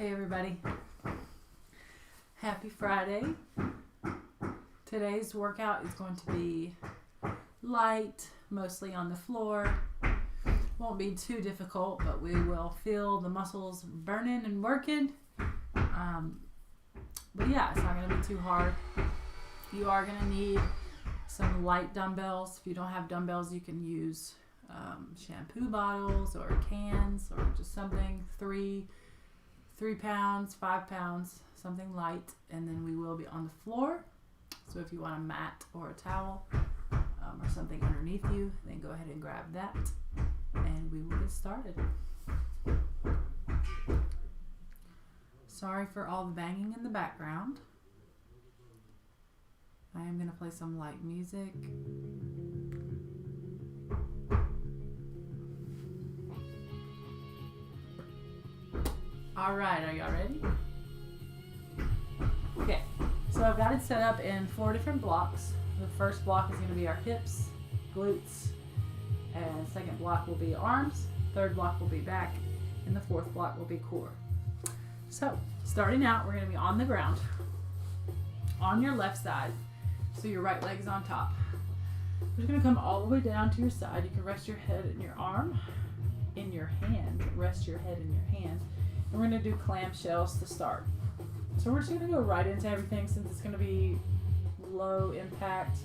Hey everybody, happy Friday. Today's workout is going to be light, mostly on the floor. Won't be too difficult, but we will feel the muscles burning and working. But yeah, it's not going to be too hard. You are going to need some light dumbbells. If you don't have dumbbells, you can use shampoo bottles or cans or just something, 3 pounds, 5 pounds, something light, and then we will be on the floor. So if you want a mat or a towel or something underneath you, then go ahead and grab that and we will get started. Sorry for all the banging in the background. I am going to play some light music. Alright, are y'all ready? Okay, so I've got it set up in 4 different blocks. The first block is going to be our hips, glutes, and second block will be arms, third block will be back, and the fourth block will be core. So, starting out, we're going to be on the ground, on your left side, so your right leg is on top. We're just going to come all the way down to your side. You can rest your head in your arm, in your hand, rest your head in your hand. And we're going to do clamshells to start. So we're just going to go right into everything since it's going to be low impact,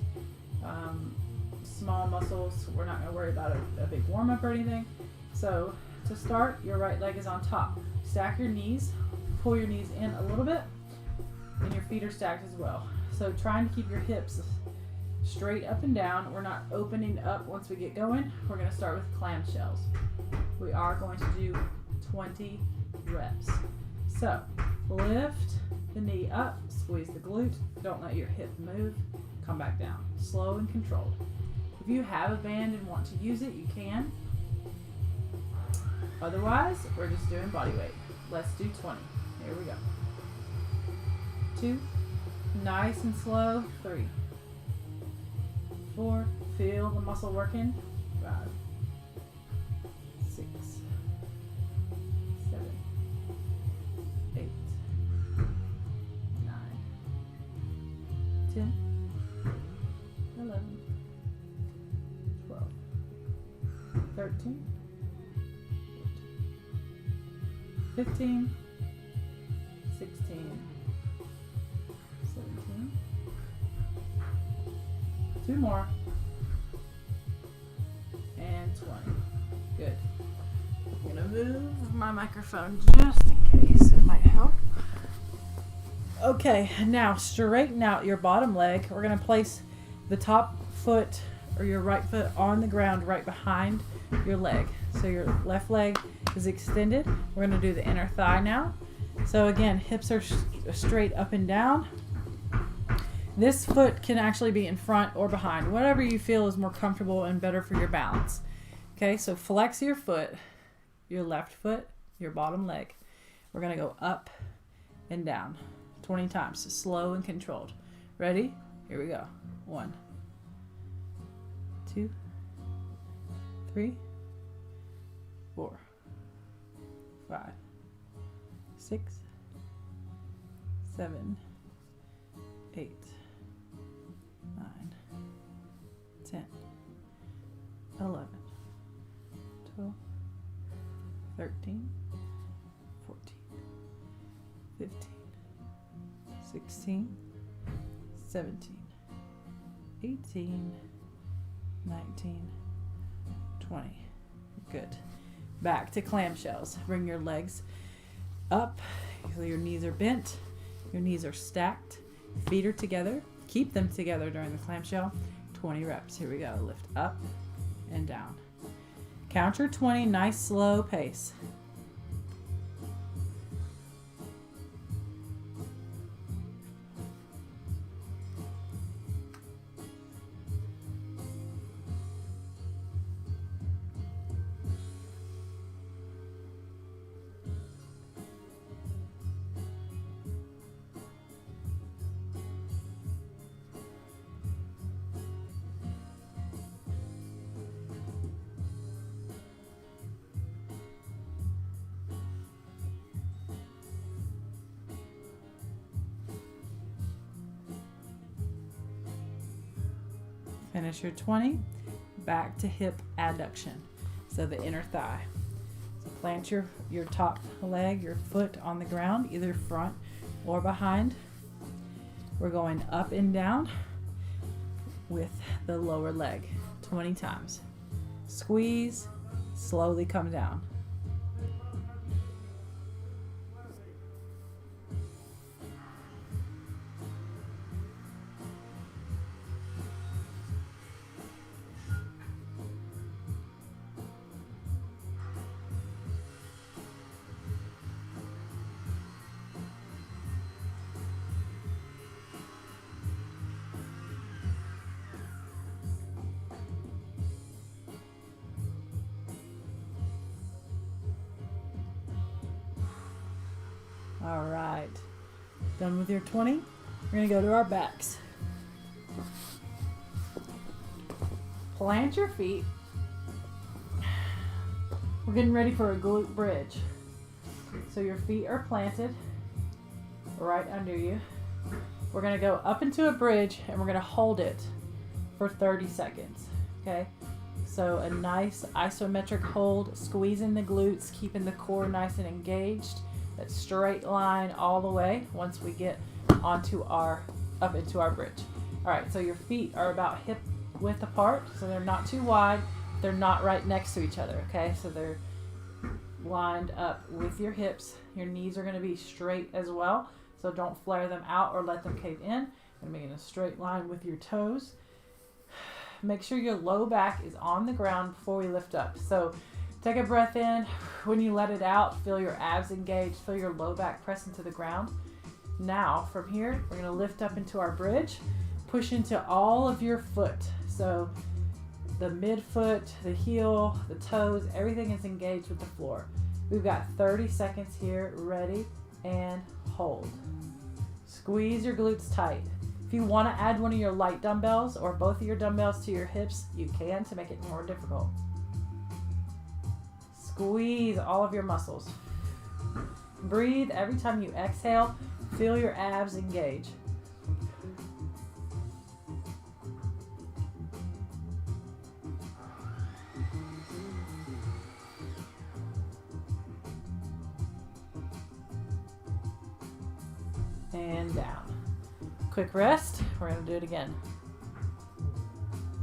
small muscles. We're not going to worry about a big warm up or anything. So to start, your right leg is on top. Stack your knees, pull your knees in a little bit, and your feet are stacked as well. So trying to keep your hips straight up and down. We're not opening up once we get going. We're going to start with clamshells. We are going to do 20 reps. So lift the knee up, squeeze the glute, don't let your hip move, come back down, slow and controlled. If you have a band and want to use it, you can. Otherwise, we're just doing body weight. Let's do 20. Here we go. 2, nice and slow, 3, 4, feel the muscle working, 5, 6, 7, 8, 9, 10, 11, 12, 13, 15, 16, 17, 2 more, and 20. Good. I'm going to move my microphone just in case it might help. Okay, now straighten out your bottom leg. We're going to place the top foot or your right foot on the ground right behind your leg. So your left leg is extended. We're going to do the inner thigh now. So again, hips are straight up and down. This foot can actually be in front or behind, whatever you feel is more comfortable and better for your balance. Okay, so flex your foot, your left foot, your bottom leg. We're going to go up and down 20 times, slow and controlled. Ready? Here we go. 1, 2, 3, 4, 5, 6, 7, 8, 9, 10, 11, 12, 13, 14, 15, 16, 17, 18, 19, 20. Good. Back to clamshells. Bring your legs up. So your knees are bent. Your knees are stacked. Feet are together. Keep them together during the clamshell. 20 reps. Here we go. Lift up and down. Count your 20. Nice slow pace. finish your 20, back to hip adduction, so the inner thigh. So plant your top leg, your foot on the ground, either front or behind. We're going up and down with the lower leg 20 times. Squeeze, slowly come down. All right, done with your 20. We're gonna go to our backs. Plant your feet. We're getting ready for a glute bridge. So your feet are planted right under you. We're gonna go up into a bridge and we're gonna hold it for 30 seconds, okay? So a nice isometric hold, squeezing the glutes, keeping the core nice and engaged. That straight line all the way once we get up into our bridge. All right, so your feet are about hip width apart, so they're not too wide. They're not right next to each other, okay? So they're lined up with your hips. Your knees are gonna be straight as well, so don't flare them out or let them cave in. And make it a straight line with your toes. Make sure your low back is on the ground before we lift up. So take a breath in. When you let it out, feel your abs engaged, feel your low back press into the ground. Now, from here, we're gonna lift up into our bridge, push into all of your foot. So the midfoot, the heel, the toes, everything is engaged with the floor. We've got 30 seconds here, ready, and hold. Squeeze your glutes tight. If you wanna add one of your light dumbbells or both of your dumbbells to your hips, you can to make it more difficult. Squeeze all of your muscles. Breathe every time you exhale. Feel your abs engage. And down. Quick rest. We're going to do it again.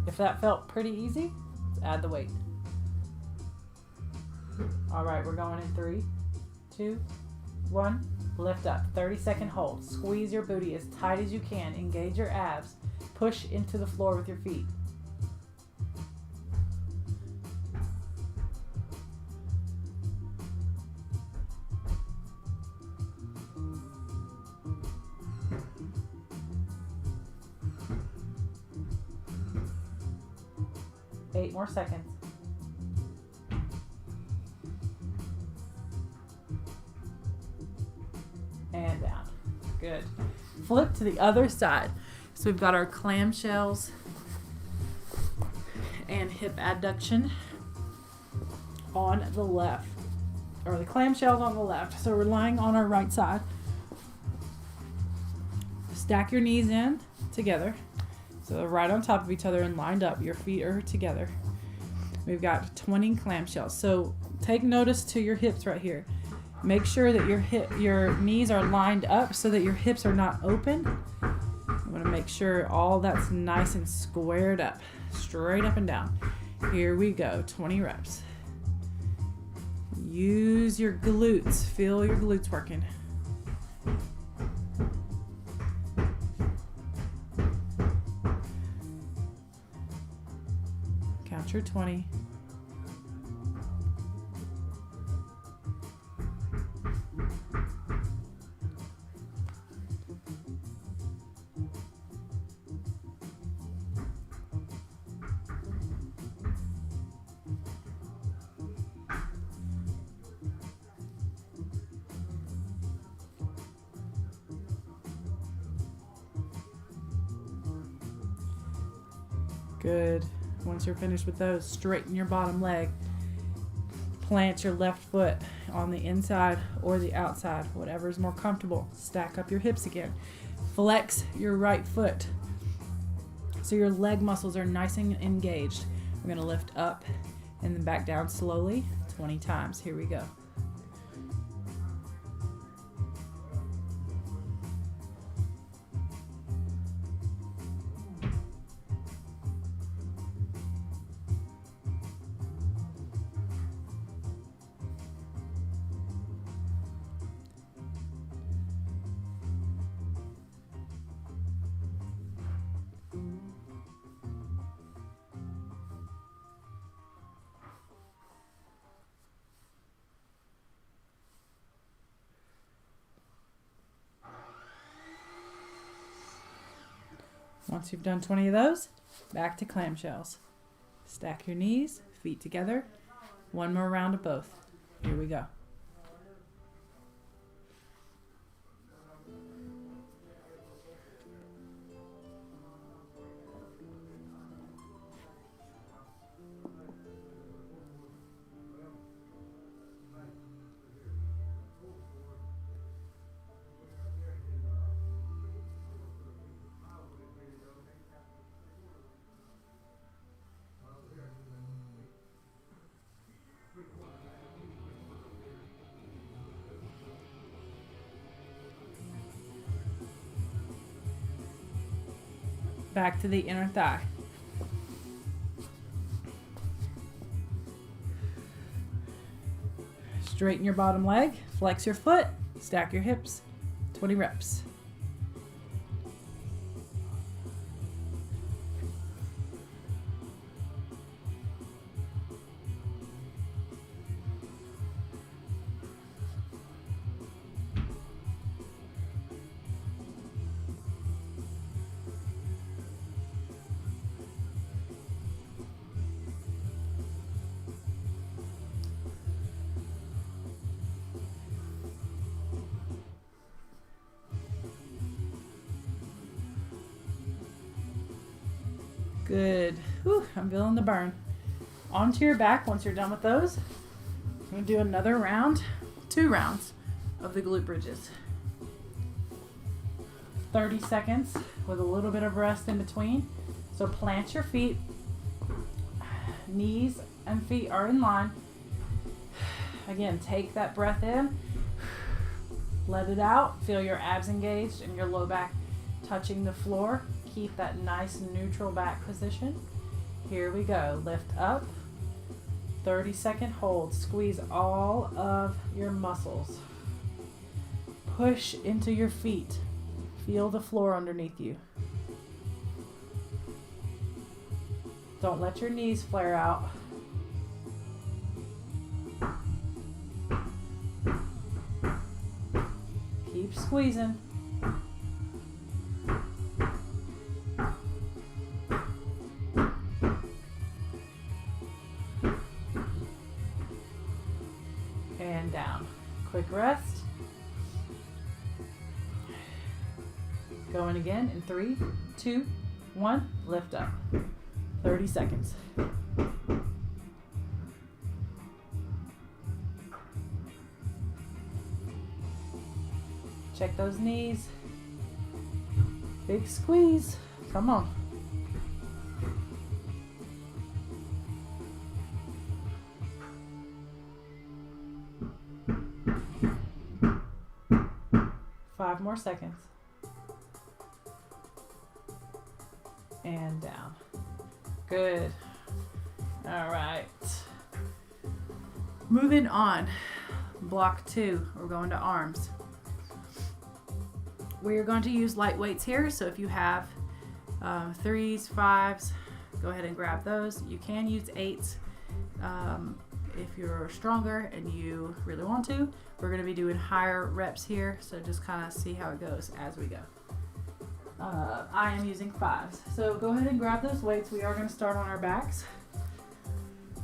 If that felt pretty easy, let's add the weight. All right, we're going in 3, 2, 1. Lift up. 30-second hold. Squeeze your booty as tight as you can. Engage your abs. Push into the floor with your feet. Eight more seconds. And down. Good. Flip to the other side. So we've got our clamshells and hip adduction on the left, or the clamshells on the left. So we're lying on our right side. Stack your knees in together. So they're right on top of each other and lined up. Your feet are together. We've got 20 clamshells. So take notice to your hips right here. Make sure that your knees are lined up so that your hips are not open. You want to make sure all that's nice and squared up, straight up and down. Here we go, 20 reps. Use your glutes. Feel your glutes working. Count your 20. Good. Once you're finished with those, straighten your bottom leg. Plant your left foot on the inside or the outside, whatever is more comfortable. Stack up your hips again. Flex your right foot. So your leg muscles are nice and engaged. We're gonna lift up and then back down slowly 20 times. Here we go. Once you've done 20 of those, back to clamshells. Stack your knees, feet together. One more round of both. Here we go. Back to the inner thigh. Straighten your bottom leg, flex your foot, stack your hips, 20 reps. Good. Whew, I'm feeling the burn. Onto your back once you're done with those. I'm going to do another round, 2 rounds of the glute bridges. 30 seconds with a little bit of rest in between. So plant your feet. Knees and feet are in line. Again, take that breath in. Let it out. Feel your abs engaged and your low back touching the floor. Keep that nice neutral back position. Here we go. Lift up. 30-second hold. Squeeze all of your muscles. Push into your feet. Feel the floor underneath you. Don't let your knees flare out. Keep squeezing. And down. Quick rest. Going again in 3, 2, 1. Lift up. 30 seconds. Check those knees. Big squeeze. Come on. Five more seconds. And down. Good. All right. Moving on. Block 2. We're going to arms. We're going to use light weights here. So if you have 3s, 5s, go ahead and grab those. You can use 8s if you're stronger and you really want to. We're going to be doing higher reps here. So just kind of see how it goes as we go. I am using 5s. So go ahead and grab those weights. We are going to start on our backs.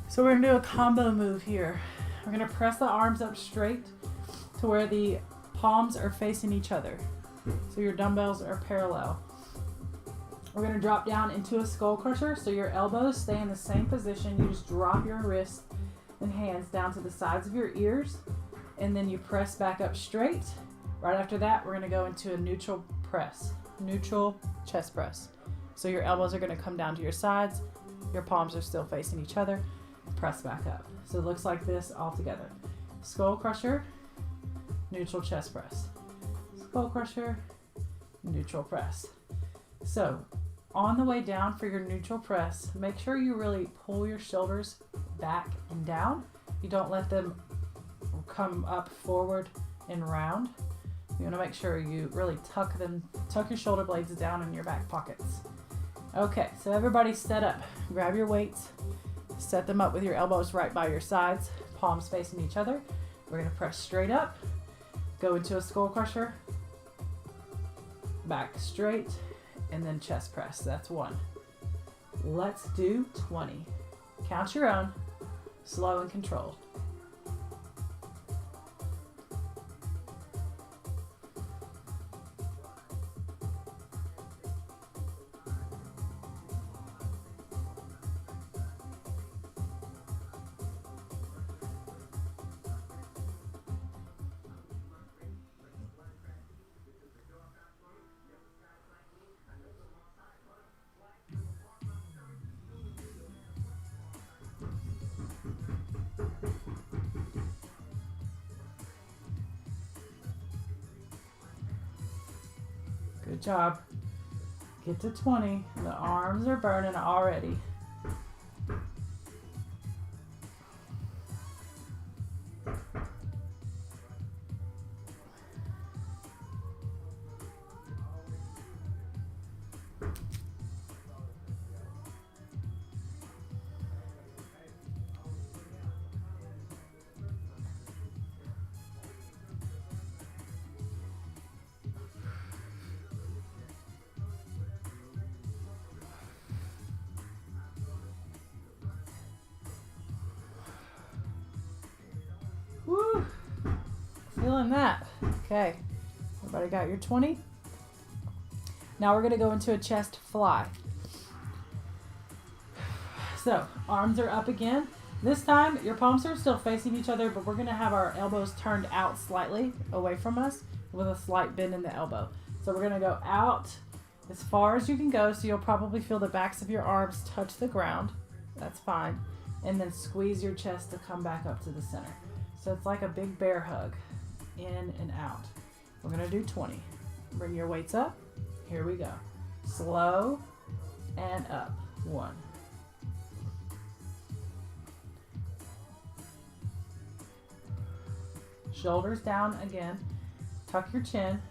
So we're going to do a combo move here. We're going to press the arms up straight to where the palms are facing each other. So your dumbbells are parallel. We're going to drop down into a skull crusher. So your elbows stay in the same position. You just drop your wrists and hands down to the sides of your ears. And then you press back up straight. Right after that, we're going to go into a neutral press. Neutral chest press. So your elbows are going to come down to your sides. Your palms are still facing each other. Press back up. So it looks like this all together. Skull crusher, neutral chest press. Skull crusher, neutral press. So on the way down for your neutral press, make sure you really pull your shoulders back and down. You don't let them come up forward and round. You want to make sure you really tuck your shoulder blades down in your back pockets. Okay, so everybody set up. Grab your weights, set them up with your elbows right by your sides, palms facing each other. We're going to press straight up, go into a skull crusher, back straight, and then chest press. That's 1. Let's do 20. Count your own, slow and controlled. Good job. Get to 20. The arms are burning already. Woo! Feeling that. Okay. Everybody got your 20? Now we're going to go into a chest fly. So, arms are up again. This time, your palms are still facing each other, but we're going to have our elbows turned out slightly away from us with a slight bend in the elbow. So we're going to go out as far as you can go, so you'll probably feel the backs of your arms touch the ground. That's fine. And then squeeze your chest to come back up to the center. So it's like a big bear hug, in and out. We're going to do 20. Bring your weights up. Here we go. Slow and up. 1. Shoulders down again. Tuck your chin.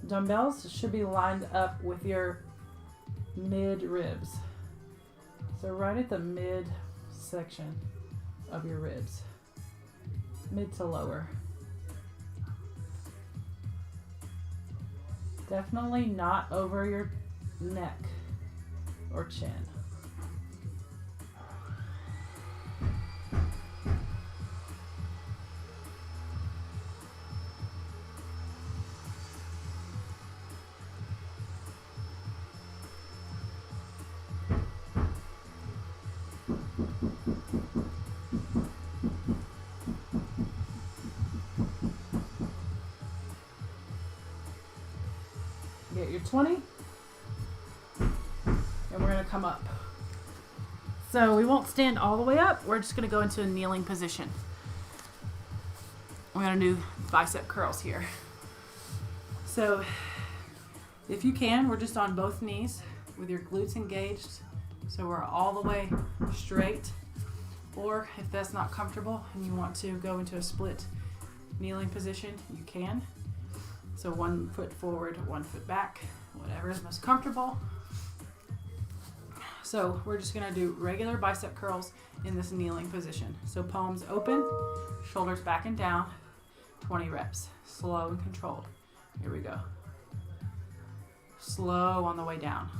Dumbbells should be lined up with your mid ribs. So right at the mid section of your ribs. Mid to lower. Definitely not over your neck or chin. Get your 20, and we're going to come up. So we won't stand all the way up. We're just going to go into a kneeling position. We're going to do bicep curls here. So if you can, we're just on both knees with your glutes engaged. So we're all the way straight. Or if that's not comfortable and you want to go into a split kneeling position, you can. So 1 foot forward, 1 foot back, whatever is most comfortable. So we're just going to do regular bicep curls in this kneeling position. So palms open, shoulders back and down, 20 reps. Slow and controlled. Here we go. Slow on the way down.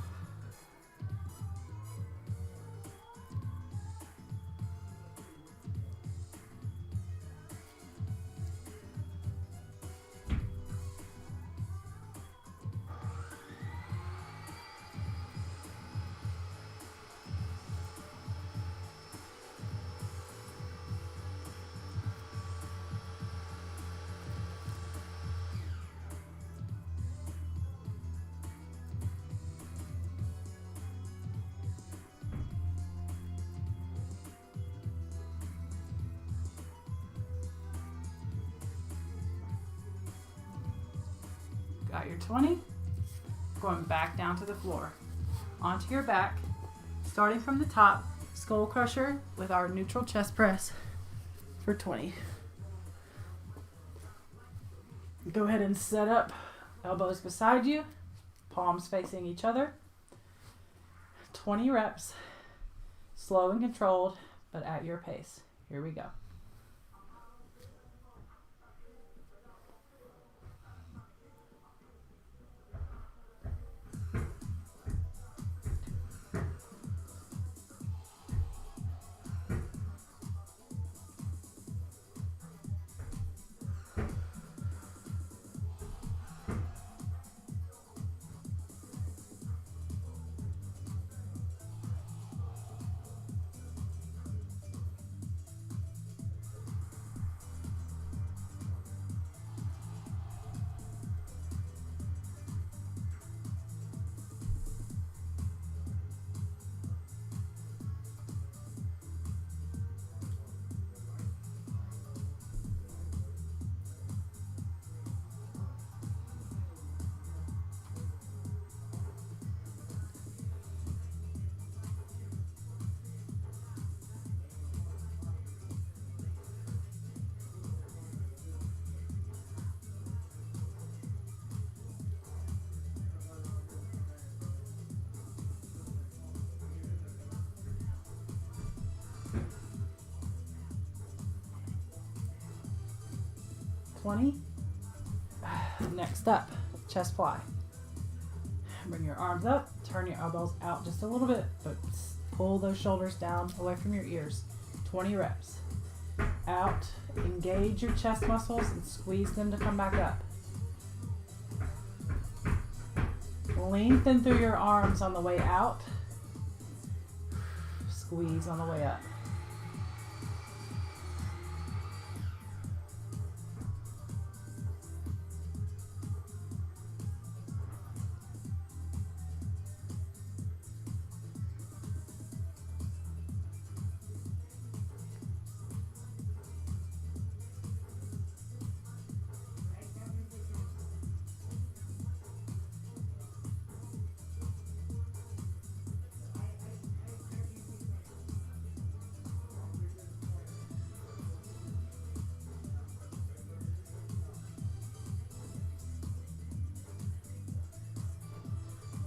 Got your 20. Going back down to the floor. Onto your back. Starting from the top, skull crusher with our neutral chest press for 20. Go ahead and set up, elbows beside you, palms facing each other. 20 reps, slow and controlled, but at your pace. Here we go. Next up, chest fly. Bring your arms up, turn your elbows out just a little bit, but pull those shoulders down away from your ears. 20 reps. Out, engage your chest muscles and squeeze them to come back up. Lengthen through your arms on the way out. Squeeze on the way up.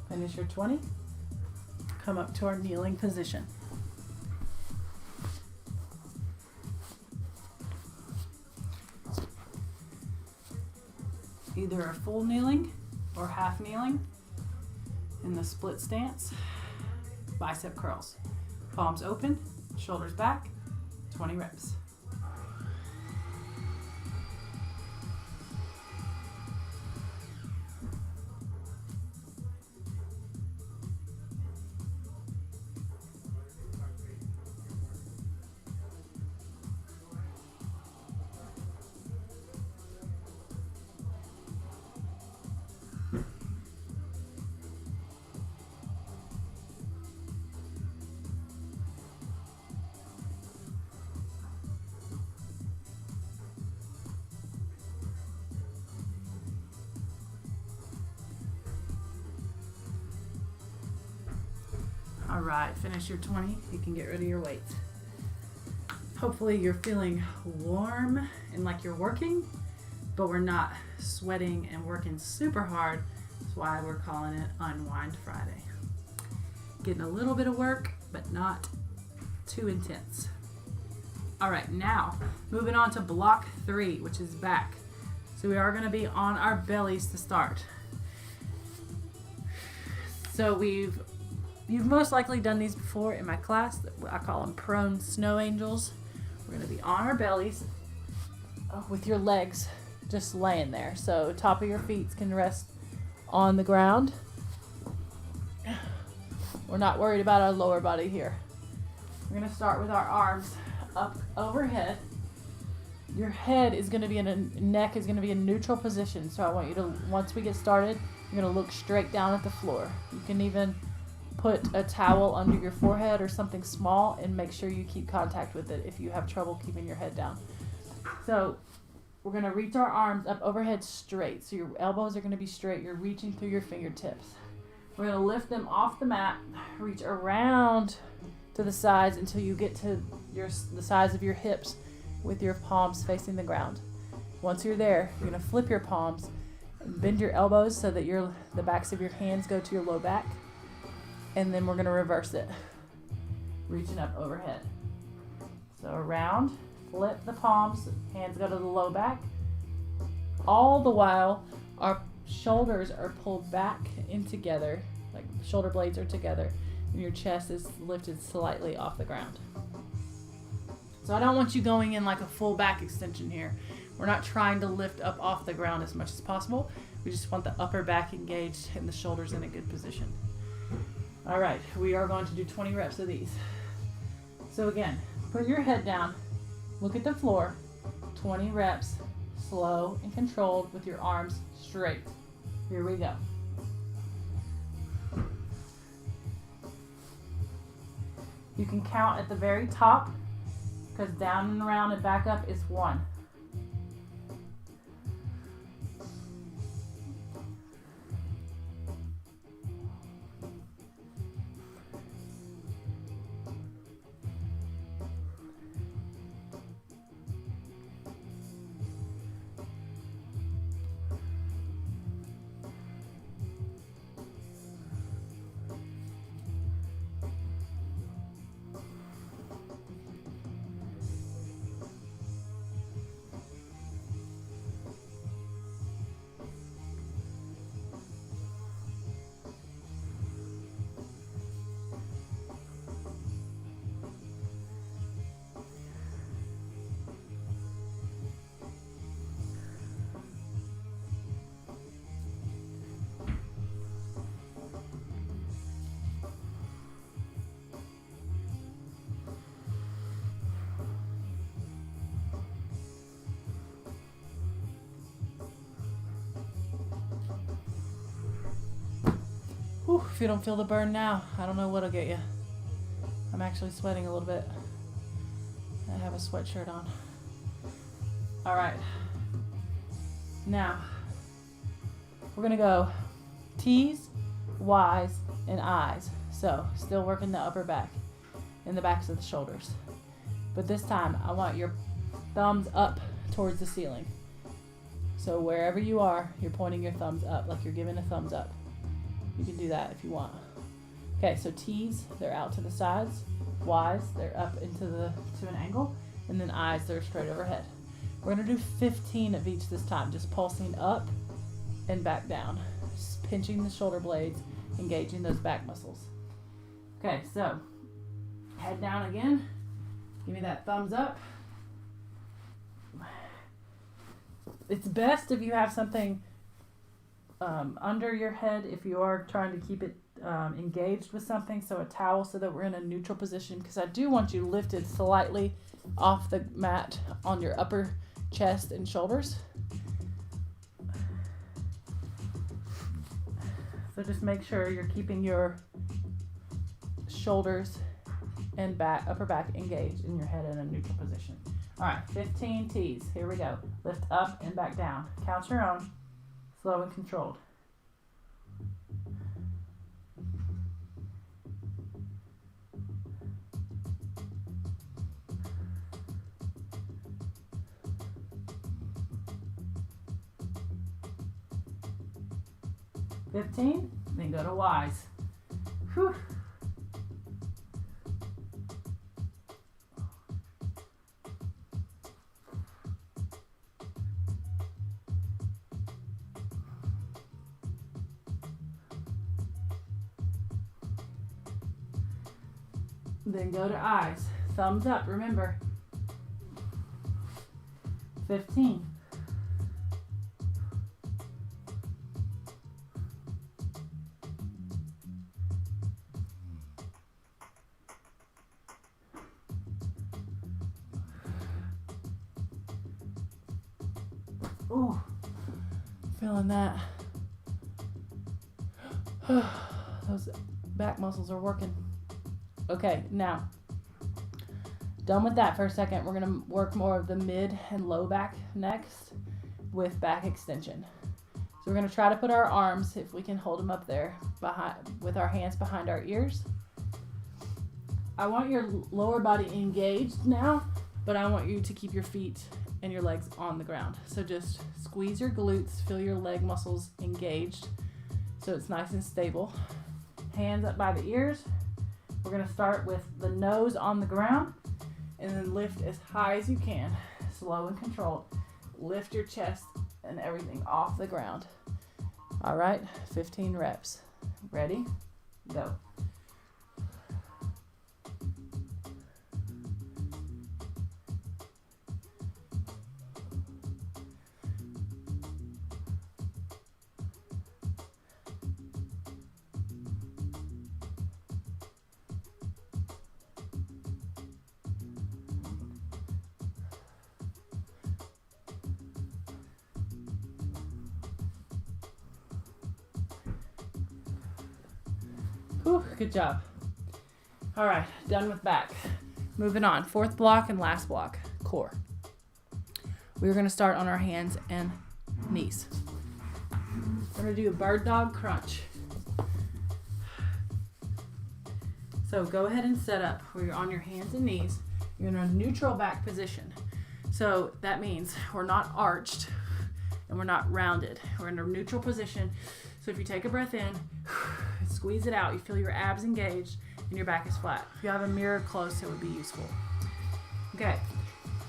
Finish your 20. Come up to our kneeling position. Either a full kneeling or half kneeling in the split stance. Bicep curls. Palms open, shoulders back, 20 reps. All right, finish your 20. You can get rid of your weights. Hopefully you're feeling warm and like you're working, but we're not sweating and working super hard. That's why we're calling it Unwind Friday. Getting a little bit of work, but not too intense. All right, now moving on to block 3, which is back. So we are going to be on our bellies to start. So you've most likely done these before in my class. I call them prone snow angels. We're going to be on our bellies with your legs just laying there. So top of your feet can rest on the ground. We're not worried about our lower body here. We're going to start with our arms up overhead. Your head is going to be neck is going to be in neutral position. So I want you to, once we get started, you're going to look straight down at the floor. You can even put a towel under your forehead or something small and make sure you keep contact with it if you have trouble keeping your head down. So we're going to reach our arms up overhead straight. So your elbows are going to be straight. You're reaching through your fingertips. We're going to lift them off the mat, reach around to the sides until you get to the size of your hips with your palms facing the ground. Once you're there, you're going to flip your palms and bend your elbows so that the backs of your hands go to your low back. And then we're going to reverse it, reaching up overhead. So around, flip the palms, hands go to the low back. All the while, our shoulders are pulled back in together, like shoulder blades are together, and your chest is lifted slightly off the ground. So I don't want you going in like a full back extension here. We're not trying to lift up off the ground as much as possible. We just want the upper back engaged and the shoulders in a good position. All right, we are going to do 20 reps of these. So again, put your head down, look at the floor, 20 reps, slow and controlled with your arms straight. Here we go. You can count at the very top because down and around and back up is 1. Whew, if you don't feel the burn now, I don't know what'll get you. I'm actually sweating a little bit. I have a sweatshirt on. All right. Now, we're gonna go T's, Y's, and I's. So, still working the upper back and the backs of the shoulders. But this time, I want your thumbs up towards the ceiling. So wherever you are, you're pointing your thumbs up, like you're giving a thumbs up. You can do that if you want. Okay, so T's, they're out to the sides. Y's, they're up to an angle. And then I's, they're straight overhead. We're gonna do 15 of each this time, just pulsing up and back down. Just pinching the shoulder blades, engaging those back muscles. Okay, so head down again. Give me that thumbs up. It's best if you have something under your head if you are trying to keep it engaged with something, so a towel so that we're in a neutral position, because I do want you lifted slightly off the mat on your upper chest and shoulders. So just make sure you're keeping your shoulders and upper back engaged and your head in a neutral position. All right, 15 T's. Here we go. Lift up and back down. Count your own. Slow and controlled. $15, then go to Y's. Whew. Then go to I's. Thumbs up, remember. 15. Ooh, feeling that. Those back muscles are working. Okay, now Done with that for a second. We're going to work more of the mid and low back next with back extension. So we're going to try to put our arms, if we can hold them up there, behind, with our hands behind our ears. I want your lower body engaged now, but I want you to keep your feet and your legs on the ground. So just squeeze your glutes, feel your leg muscles engaged so it's nice and stable. Hands up by the ears. We're going to start with the nose on the ground and then lift as high as you can, slow and controlled. Lift your chest and everything off the ground. All right, 15 reps. Ready? Go. Whew, good job. All right, done with back. Moving on, fourth block and last block, core. We're gonna start on our hands and knees. We're gonna do a bird dog crunch. So go ahead and set up where you're on your hands and knees. You're in a neutral back position. So that means we're not arched and we're not rounded. We're in a neutral position. So if you take a breath in, squeeze it out, you feel your abs engaged and your back is flat. If you have a mirror close, it would be useful. Okay,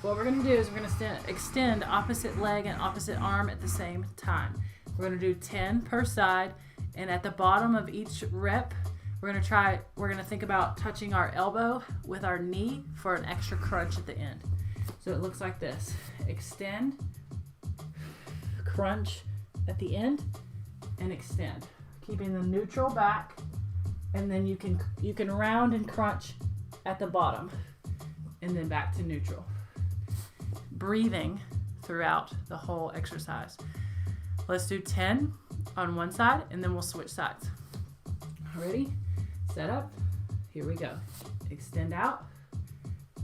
what we're gonna do is we're gonna extend opposite leg and opposite arm at the same time. We're gonna do 10 per side, and at the bottom of each rep, we're gonna think about touching our elbow with our knee for an extra crunch at the end. So it looks like this. Extend, crunch at the end, and extend. Keeping the neutral back, and then you can round and crunch at the bottom, and then back to neutral. Breathing throughout the whole exercise. Let's do 10 on one side, and then we'll switch sides. Ready? Set up. Here we go. Extend out.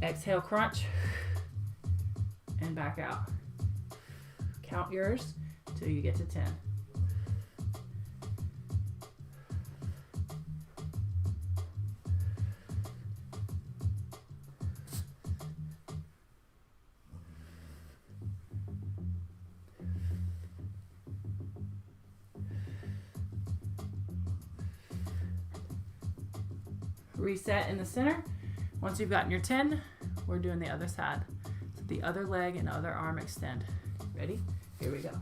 Exhale, crunch, and back out. Count yours till you get to 10. Reset in the center. Once you've gotten your 10, we're doing the other side. So the other leg and other arm extend. Ready? Here we go.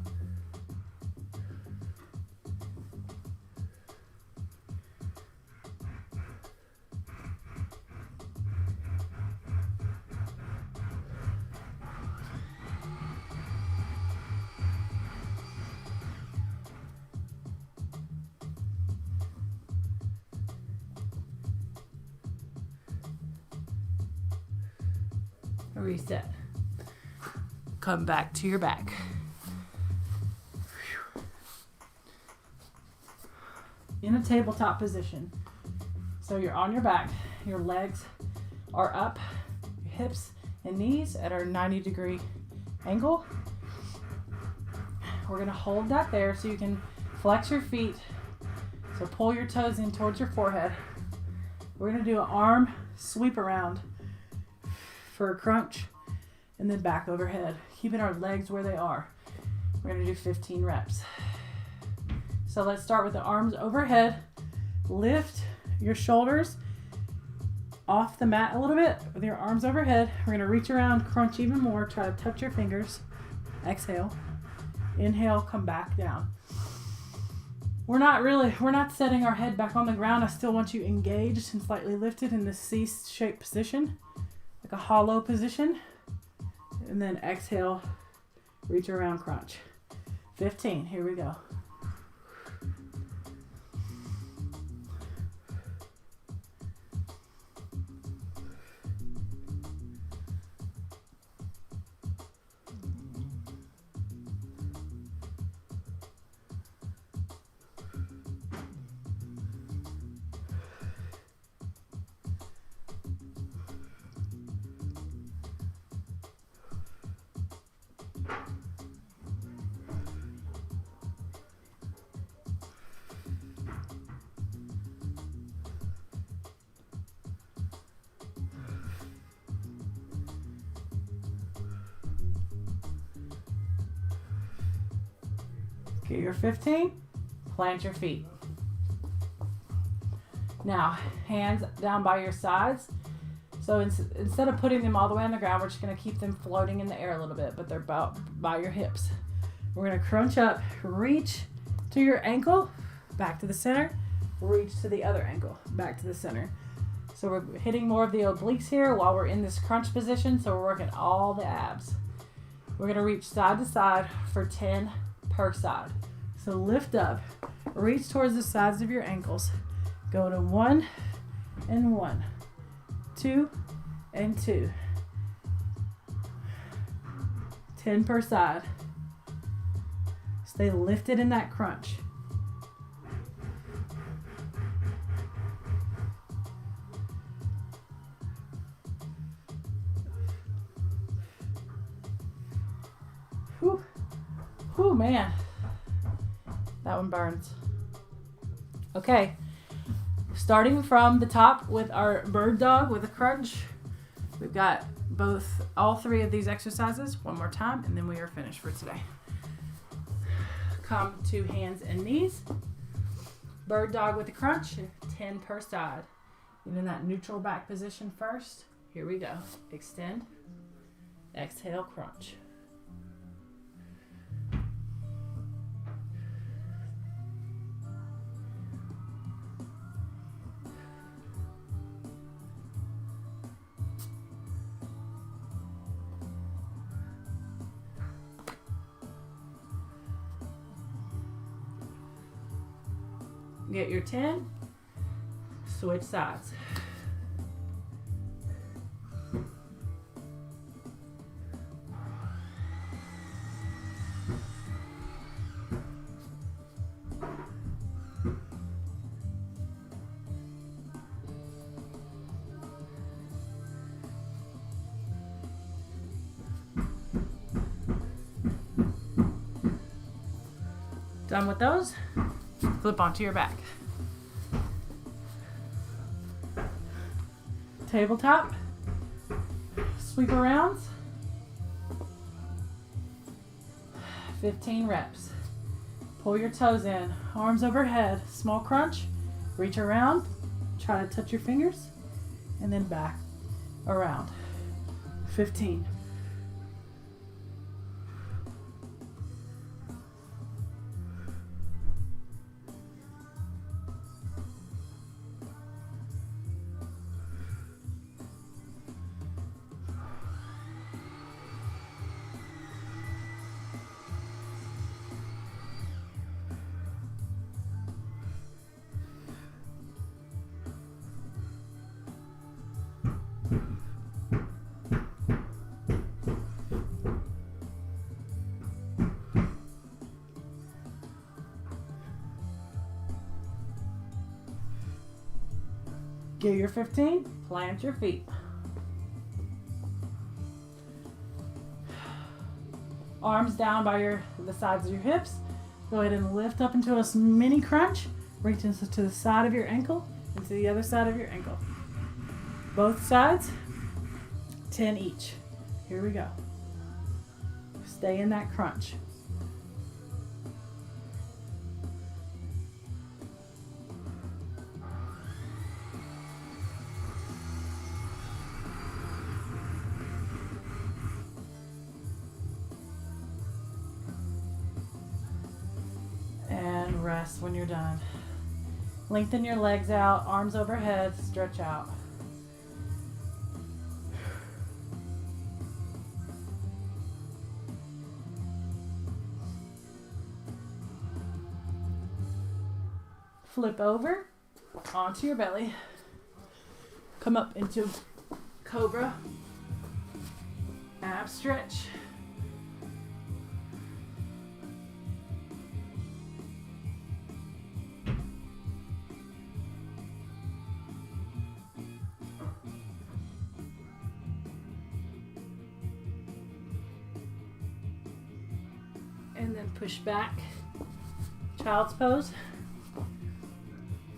Reset. Come back to your back. In a tabletop position. So you're on your back, your legs are up, your hips and knees at our 90-degree angle. We're gonna hold that there so you can flex your feet. So pull your toes in towards your forehead. We're gonna do an arm sweep around for a crunch, and then back overhead, keeping our legs where they are. We're gonna do 15 reps. So let's start with the arms overhead. Lift your shoulders off the mat a little bit with your arms overhead. We're gonna reach around, crunch even more, try to touch your fingers. Exhale, inhale, come back down. We're not setting our head back on the ground. I still want you engaged and slightly lifted in this C-shaped position, like a hollow position. And then exhale, reach around, crunch. 15, here we go. Get your 15, plant your feet. Now, hands down by your sides. So instead of putting them all the way on the ground, we're just going to keep them floating in the air a little bit, but they're about by your hips. We're going to crunch up, reach to your ankle, back to the center, reach to the other ankle, back to the center. So we're hitting more of the obliques here while we're in this crunch position, so we're working all the abs. We're going to reach side to side for 10 per side. So lift up, reach towards the sides of your ankles. Go to 1 and 1, 2 and 2. 10 per side. Stay lifted in that crunch. Whew. Whew, man. That one burns. Okay. Starting from the top with our bird dog with a crunch. We've got all three of these exercises one more time, and then we are finished for today. Come to hands and knees. Bird dog with a crunch, 10 per side. Get in that neutral back position first. Here we go. Extend. Exhale, crunch. Get your 10, switch sides. Done with those? Flip onto your back. Tabletop. Sweep arounds. 15 reps. Pull your toes in. Arms overhead. Small crunch. Reach around. Try to touch your fingers. And then back around. 15. Get your 15, plant your feet. Arms down by the sides of your hips. Go ahead and lift up into a mini crunch. Reach into the side of your ankle and to the other side of your ankle. Both sides, 10 each. Here we go. Stay in that crunch. Rest when you're done. Lengthen your legs out, arms overhead, stretch out. Flip over onto your belly. Come up into cobra. Ab stretch. And then push back, child's pose.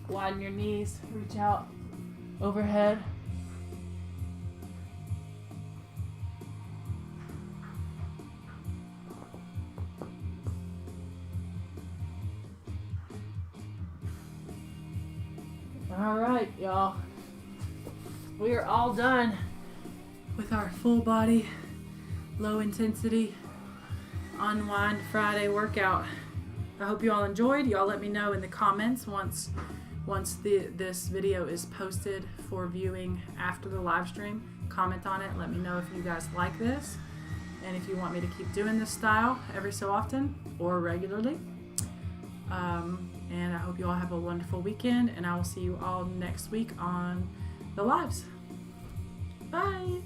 Widen your knees, reach out overhead. All right, y'all. We are all done with our full body, low intensity Unwind Friday workout. I hope you all enjoyed. Y'all let me know in the comments once this video is posted for viewing after the live stream. Comment on it. Let me know if you guys like this and if you want me to keep doing this style every so often or regularly. And I hope you all have a wonderful weekend, and I will see you all next week on the lives. Bye.